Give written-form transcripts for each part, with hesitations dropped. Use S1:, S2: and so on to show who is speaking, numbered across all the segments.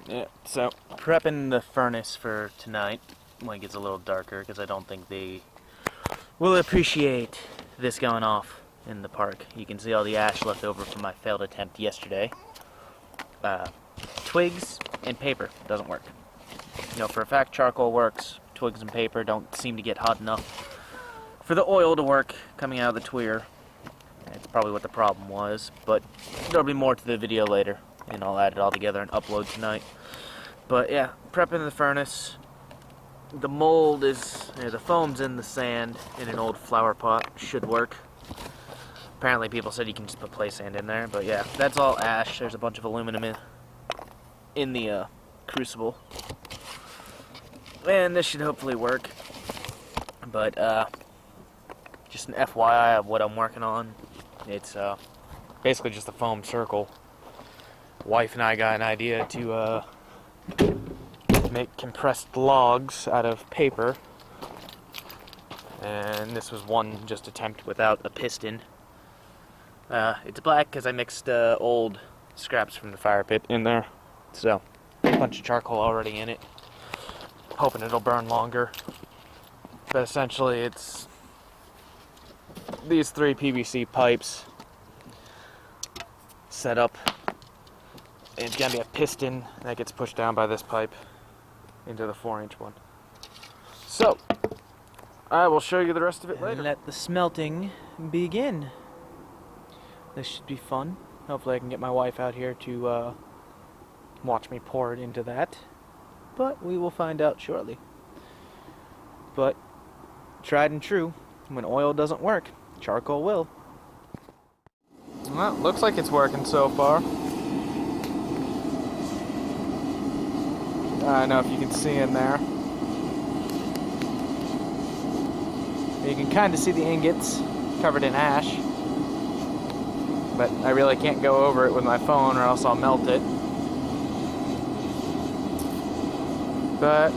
S1: Yeah, so prepping the furnace for tonight when it gets a little darker, because I don't think they will appreciate this going off in the park. You can see all the ash left over from my failed attempt yesterday. Twigs and paper doesn't work. You know, for a fact, charcoal works. Twigs and paper don't seem to get hot enough for the oil to work coming out of the tweer. That's probably what the problem was, but there'll be more to the video later, and I'll add it all together and upload tonight. But yeah, prepping the furnace. The mold is, the foam's in the sand in an old flower pot. Should work. Apparently people said you can just put play sand in there, but yeah, that's all ash. There's a bunch of aluminum in the crucible. And this should hopefully work. But just an FYI of what I'm working on. It's basically just a foam circle. Wife and I got an idea to make compressed logs out of paper, and this was one just attempt without a piston. It's black because I mixed old scraps from the fire pit in there, so a bunch of charcoal already in it, hoping it'll burn longer. But essentially it's these 3 PVC pipes set up, and it's gonna be a piston that gets pushed down by this pipe into the 4-inch one. So I will show you the rest of it later. Let the smelting begin. This should be fun. Hopefully I can get my wife out here to watch me pour it into that, but we will find out shortly. But tried and true, when oil doesn't work, charcoal will. Well, looks like it's working so far. I don't know if you can see in there. You can kind of see the ingots covered in ash, but I really can't go over it with my phone or else I'll melt it. But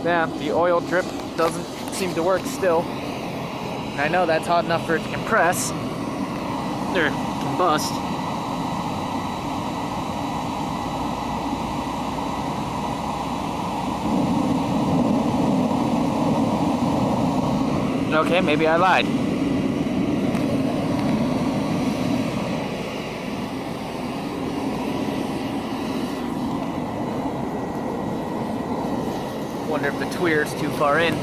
S1: yeah, the oil drip doesn't seem to work still. And I know that's hot enough for it to compress or combust. Okay, maybe I lied. Wonder if the tweer's too far in.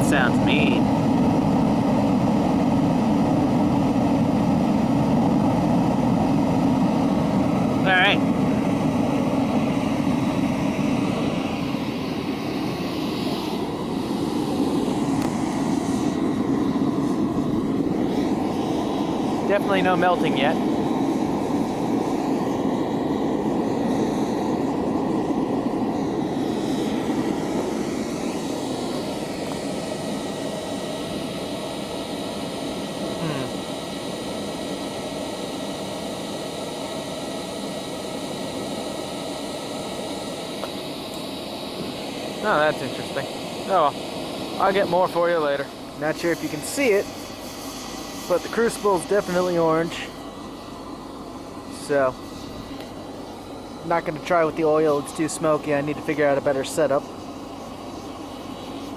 S1: Sounds mean. Alright. Definitely no melting yet. Oh, that's interesting. Oh, well, I'll get more for you later. Not sure if you can see it, but the crucible's definitely orange. So, not going to try with the oil, it's too smoky. I need to figure out a better setup.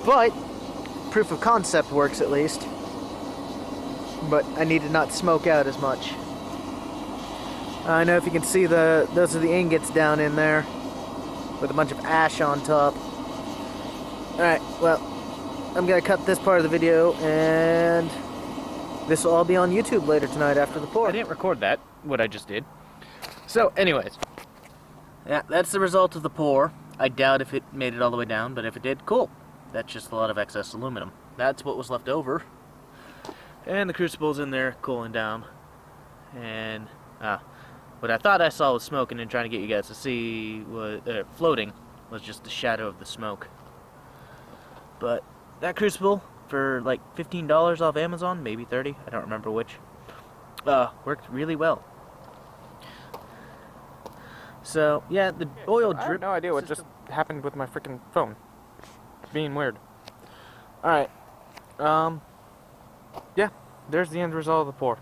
S1: But, proof of concept works at least. But I need to not smoke out as much. I know if you can see those are the ingots down in there with a bunch of ash on top. Alright, well, I'm going to cut this part of the video, and this will all be on YouTube later tonight after the pour. I didn't record that, what I just did. So, anyways, yeah, that's the result of the pour. I doubt if it made it all the way down, but if it did, cool. That's just a lot of excess aluminum. That's what was left over. And the crucible's in there cooling down. And what I thought I saw was smoking and trying to get you guys to see was floating was just the shadow of the smoke. But that crucible for like $15 off Amazon, maybe 30, I don't remember which. worked really well. So, yeah, the oil drip...
S2: I have no idea what just happened with my freaking phone. It's being weird. Alright. Yeah, there's the end result of the pour.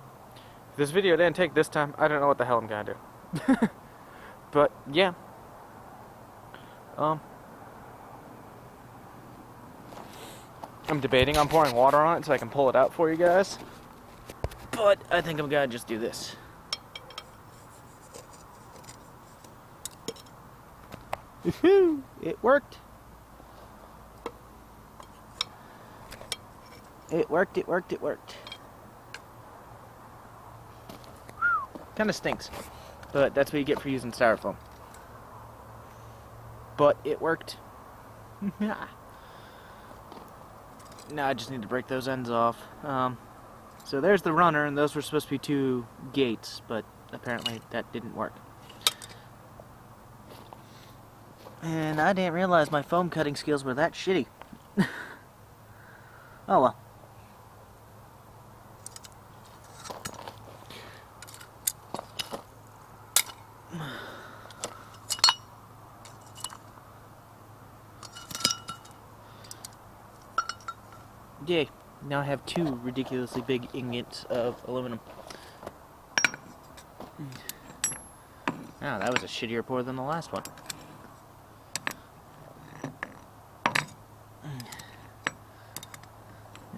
S2: If this video didn't take this time, I don't know what the hell I'm gonna do. But, yeah. I'm debating on pouring water on it so I can pull it out for you guys. But I think I'm gonna just do this.
S1: Woohoo! It worked. It worked, it worked, it worked. Kinda stinks. But that's what you get for using styrofoam. But it worked. Now I just need to break those ends off. So there's the runner, and those were supposed to be 2 gates, but apparently that didn't work. And I didn't realize my foam cutting skills were that shitty. Oh well. Yay. Now I have 2 ridiculously big ingots of aluminum. Ah, that was a shittier pour than the last one.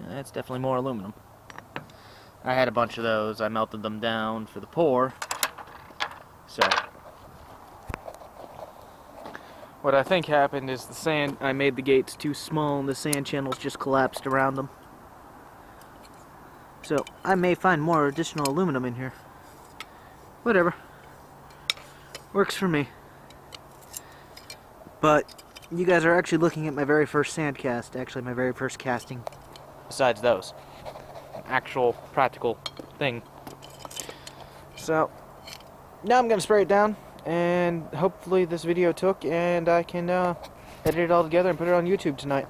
S1: Yeah, that's definitely more aluminum. I had a bunch of those. I melted them down for the pour. So, what I think happened is the sand, I made the gates too small and the sand channels just collapsed around them. So, I may find more additional aluminum in here. Whatever. Works for me. But, you guys are actually looking at my very first sand cast. Actually, my very first casting. Besides those. An actual, practical thing. So, now I'm going to spray it down. And hopefully this video took and I can edit it all together and put it on YouTube tonight.